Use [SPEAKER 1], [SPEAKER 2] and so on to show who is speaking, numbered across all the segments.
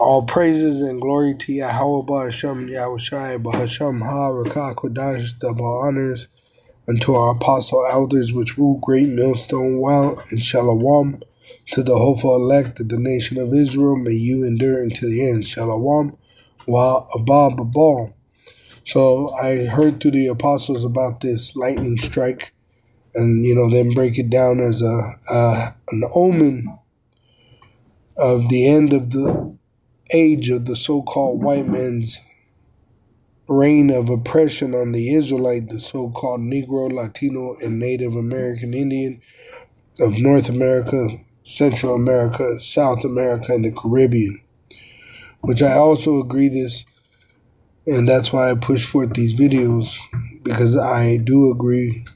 [SPEAKER 1] All praises and glory to Yahweh Ba'Hashem Yahushai Ba'Hashem Ha Kodash, double honors unto our apostle elders which rule great millstone well and Shalom to the hopeful elect of the nation of Israel. May you endure unto the end. Shalom wa abba babal. So I heard through the apostles about this lightning strike, and them break it down as an omen of the end of the age of the so-called white man's reign of oppression on the Israelite, the so-called Negro, Latino, and Native American Indian of North America, Central America, South America, and the Caribbean, which I also agree this, and that's why I push forth these videos, because I do agree,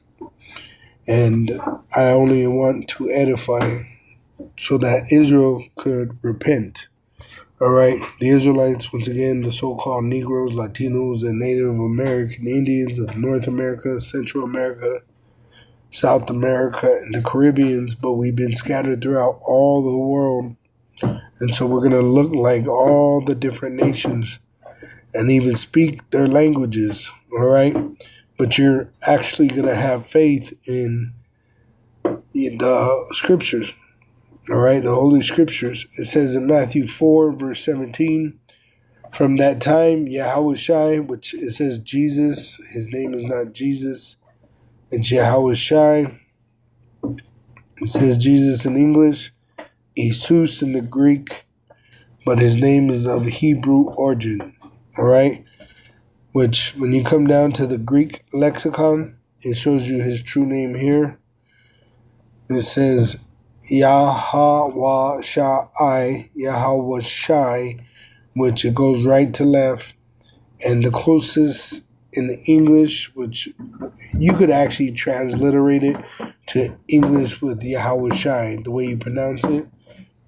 [SPEAKER 1] and I only want to edify so that Israel could repent. All right, the Israelites, once again, the so-called Negroes, Latinos, and Native American Indians of North America, Central America, South America, and the Caribbeans, but we've been scattered throughout all the world, and so we're going to look like all the different nations and even speak their languages, all right? But you're actually going to have faith in the scriptures. All right, the Holy Scriptures. It says in Matthew 4, verse 17, from that time, Yahushai, which it says Jesus, his name is not Jesus, it's Yahushai. It says Jesus in English, Jesus in the Greek, but his name is of Hebrew origin. All right, which when you come down to the Greek lexicon, it shows you his true name here. It says Yahawashai, which it goes right to left, and the closest in the English, which you could actually transliterate it to English with Yahawashai, the way you pronounce it,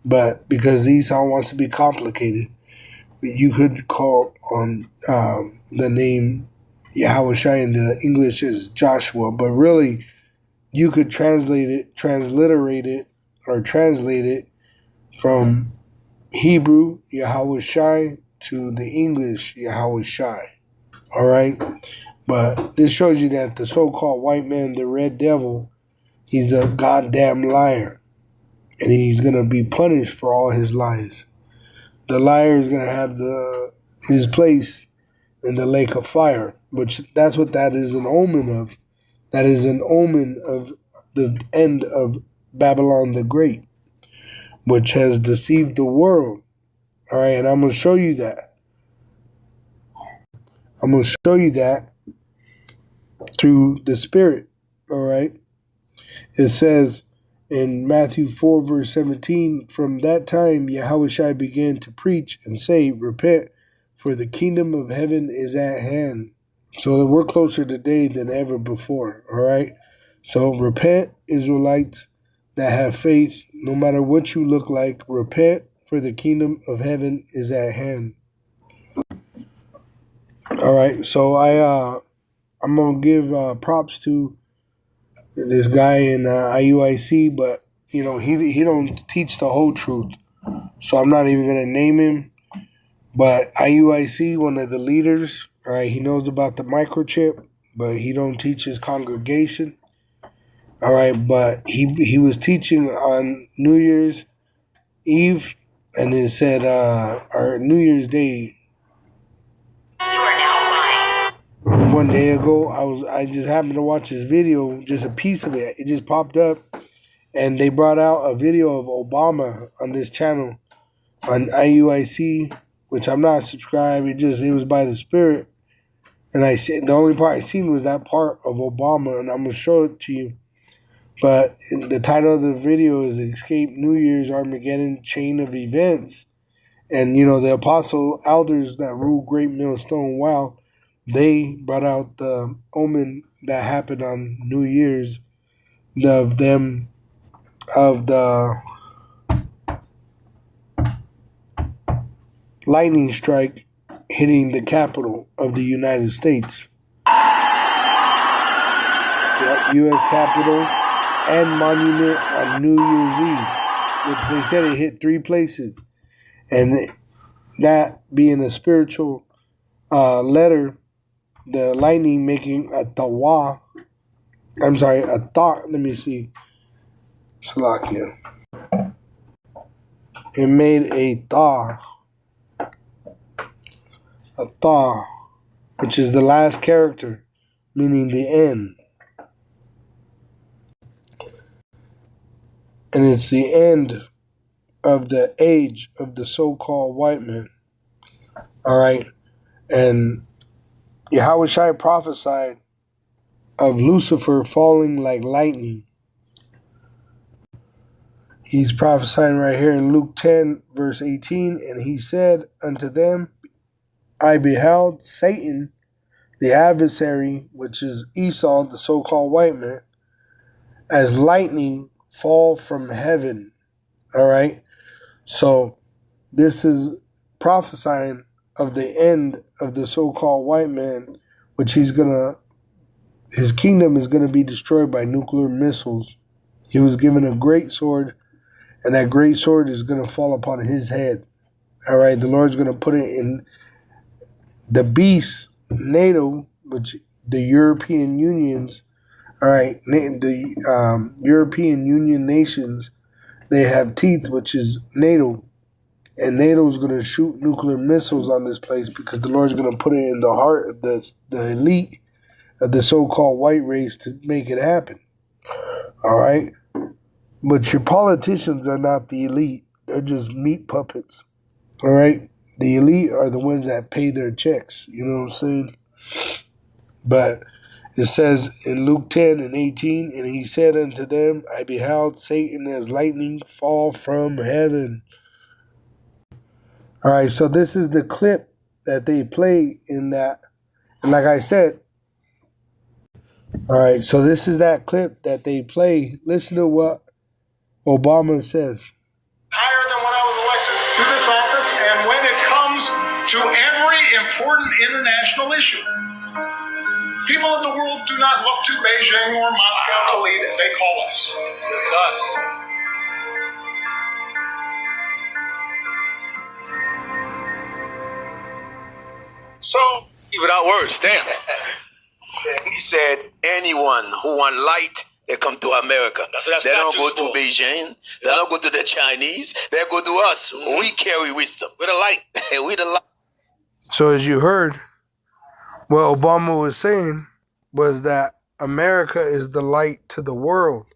[SPEAKER 1] but because Esau wants to be complicated, you could call on the name Yahawashai in the English as Joshua, but really you could transliterate it from Hebrew, Yahushai, to the English, Yahushai. All right? But this shows you that the so-called white man, the red devil, he's a goddamn liar. And he's going to be punished for all his lies. The liar is going to have his place in the lake of fire, which that's what that is an omen of. That is an omen of the end of Babylon the Great, which has deceived the world. All right, and I'm going to show you that. I'm going to show you that through the Spirit. All right. It says in Matthew 4, verse 17, from that time Yahushua began to preach and say, repent, for the kingdom of heaven is at hand. So we're closer today than ever before. All right. So repent, Israelites that have faith, no matter what you look like, repent, for the kingdom of heaven is at hand. All right, so I'm gonna give props to this guy in IUIC, but he don't teach the whole truth, so I'm not even gonna name him. But IUIC, one of the leaders, all right, he knows about the microchip, but he don't teach his congregation. All right, but he was teaching on New Year's Eve, and it said or New Year's Day. You are now fine. One day ago, I just happened to watch this video, just a piece of it. It just popped up, and they brought out a video of Obama on this channel on IUIC, which I'm not subscribed. It was by the Spirit, and the only part I seen was that part of Obama, and I'm gonna show it to you. But the title of the video is Escape New Year's Armageddon Chain of Events. And, the apostle elders that rule Great Millstone Wow, they brought out the omen that happened on New Year's of the lightning strike hitting the capital of the United States. Yep, U.S. Capitol and Monument on New Year's Eve, which they said it hit 3 places. And that being a spiritual letter, the lightning making a tawa. I'm sorry, a thought. Let me see. Salakia. It made a thaw, which is the last character, meaning the end. And it's the end of the age of the so-called white man. All right. And Yahushua prophesied of Lucifer falling like lightning. He's prophesying right here in Luke 10, verse 18. And he said unto them, I beheld Satan, the adversary, which is Esau, the so-called white man, as lightning fall from heaven. All right. So this is prophesying of the end of the so-called white man, which his kingdom is going to be destroyed by nuclear missiles. He was given a great sword, and that great sword is going to fall upon his head. All right. The Lord's going to put it in the beast, NATO, which the European Unions, all right, the European Union nations, they have teeth, which is NATO. And NATO is going to shoot nuclear missiles on this place because the Lord's going to put it in the heart of the elite of the so-called white race to make it happen. All right? But your politicians are not the elite. They're just meat puppets. All right? The elite are the ones that pay their checks. You know what I'm saying? But it says in Luke 10 and 18, and he said unto them, I beheld Satan as lightning fall from heaven. All right, so this is the clip that they play in that. And like I said, all right, so this is that clip that they play. Listen to what Obama says.
[SPEAKER 2] Higher than when I was elected to this office, and when it comes to every important international issue, people of the world do not look to Beijing or Moscow to lead. They call us. It's us. So,
[SPEAKER 3] without words, damn. He said, anyone who want light, they come to America. They don't go to Beijing. They don't go to the Chinese. They go to us. Mm-hmm. We carry wisdom. We're the light. We're the light.
[SPEAKER 1] So as you heard, what Obama was saying was that America is the light to the world,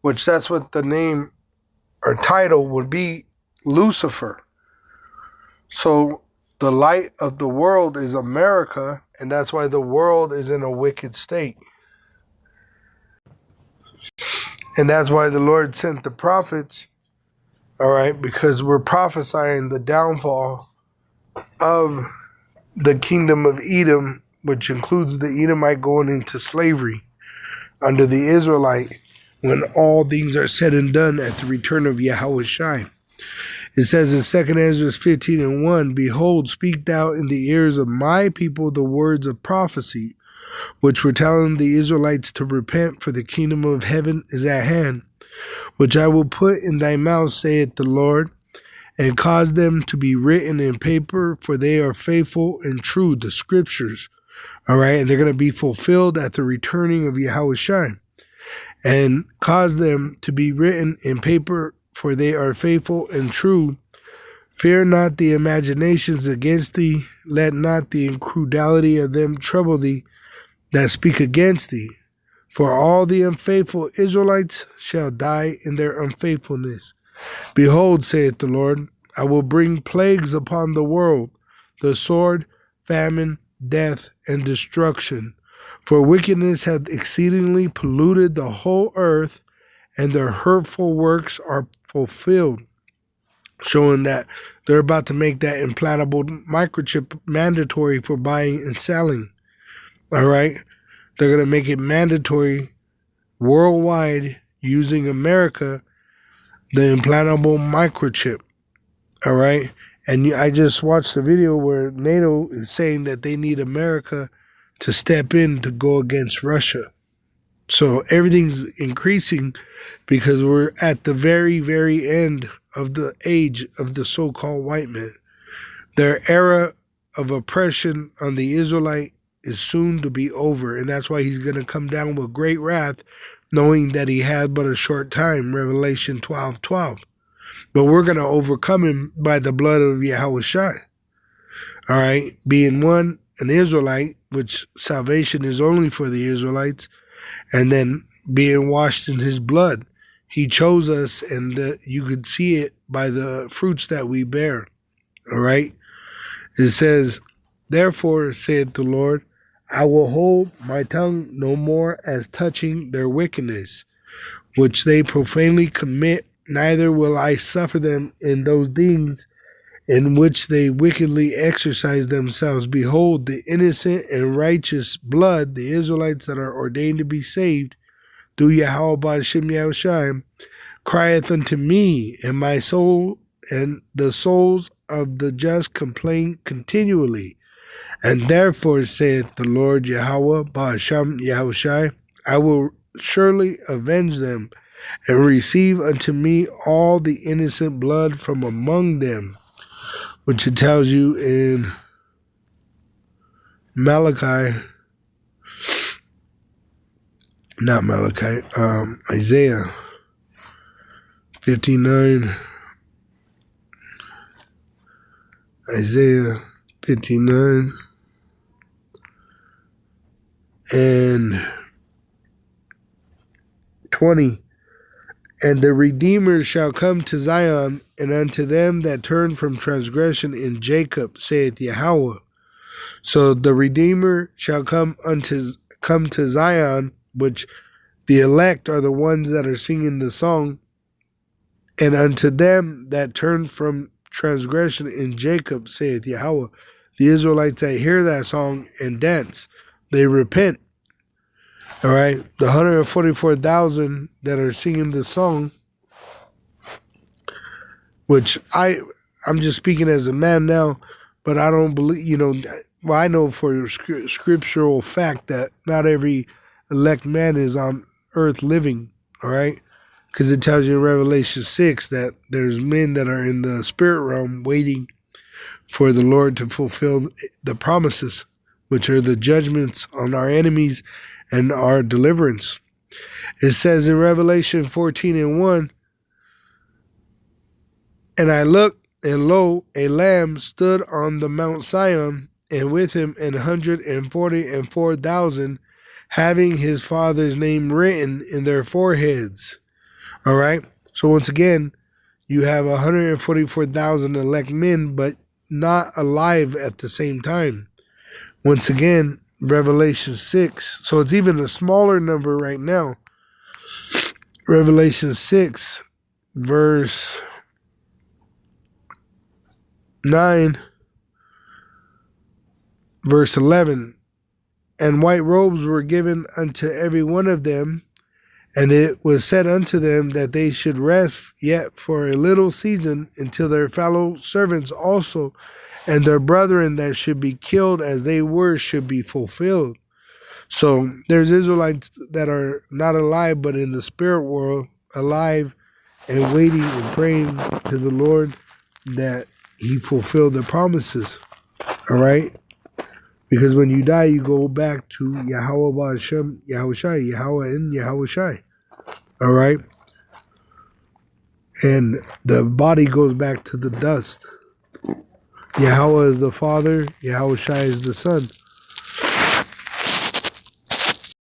[SPEAKER 1] which that's what the name or title would be, Lucifer. So the light of the world is America, and that's why the world is in a wicked state. And that's why the Lord sent the prophets, all right, because we're prophesying the downfall of the kingdom of Edom, which includes the Edomite going into slavery under the Israelite when all things are said and done at the return of Yahushua. It says in 2 Esdras 15 and 1, Behold, speak thou in the ears of my people the words of prophecy, which were telling the Israelites to repent, for the kingdom of heaven is at hand, which I will put in thy mouth, saith the Lord, and cause them to be written in paper, for they are faithful and true, the scriptures. All right, and they're going to be fulfilled at the returning of Yahushua. And cause them to be written in paper, for they are faithful and true. Fear not the imaginations against thee, let not the incredulity of them trouble thee that speak against thee. For all the unfaithful Israelites shall die in their unfaithfulness. Behold, saith the Lord, I will bring plagues upon the world, the sword, famine, death, and destruction. For wickedness hath exceedingly polluted the whole earth, and their hurtful works are fulfilled, showing that they're about to make that implantable microchip mandatory for buying and selling. All right? They're going to make it mandatory worldwide using America, the implantable microchip. All right? And I just watched a video where NATO is saying that they need America to step in to go against Russia. So everything's increasing because we're at the very, very end of the age of the so-called white man. Their era of oppression on the Israelite is soon to be over, and that's why he's going to come down with great wrath, knowing that he had but a short time, Revelation 12:12. But we're going to overcome him by the blood of Yahushua. All right, being one, an Israelite, which salvation is only for the Israelites, and then being washed in his blood. He chose us, and you could see it by the fruits that we bear. All right, it says, therefore, saith the Lord, I will hold my tongue no more as touching their wickedness, which they profanely commit, neither will I suffer them in those things in which they wickedly exercise themselves. Behold, the innocent and righteous blood, the Israelites that are ordained to be saved, through Yahweh Ba'ashem Yahushua, crieth unto me, and my soul and the souls of the just complain continually. And therefore saith the Lord Yahweh Ba'ashem Yahushua, I will surely avenge them, and receive unto me all the innocent blood from among them, which it tells you in Isaiah 59, Isaiah 59 and 20. And the Redeemer shall come to Zion, and unto them that turn from transgression in Jacob, saith Yahweh. So the Redeemer shall come to Zion, which the elect are the ones that are singing the song, and unto them that turn from transgression in Jacob, saith Yahweh. The Israelites that hear that song and dance, they repent. All right, the 144,000 that are singing the song, which I'm just speaking as a man now, but I don't believe, well, I know for scriptural fact that not every elect man is on earth living, all right? Because it tells you in Revelation 6 that there's men that are in the spirit realm waiting for the Lord to fulfill the promises, which are the judgments on our enemies and our deliverance. It says in Revelation 14:1, and I looked, and lo, a lamb stood on the Mount Sion, and with him 144,000, having his Father's name written in their foreheads. All right? So once again, you have 144,000 elect men, but not alive at the same time. Once again, Revelation 6. So it's even a smaller number right now. Revelation 6, verse 9, verse 11. And white robes were given unto every one of them, and it was said unto them that they should rest yet for a little season, until their fellow servants also and their brethren that should be killed as they were should be fulfilled. So there's Israelites that are not alive, but in the spirit world, alive and waiting and praying to the Lord that he fulfill the promises. All right? Because when you die, you go back to Yahweh Ba'ashem Yahushai, Yahweh in Yahushai. All right? And the body goes back to the dust. Yahweh is the Father, Yahushai is the Son.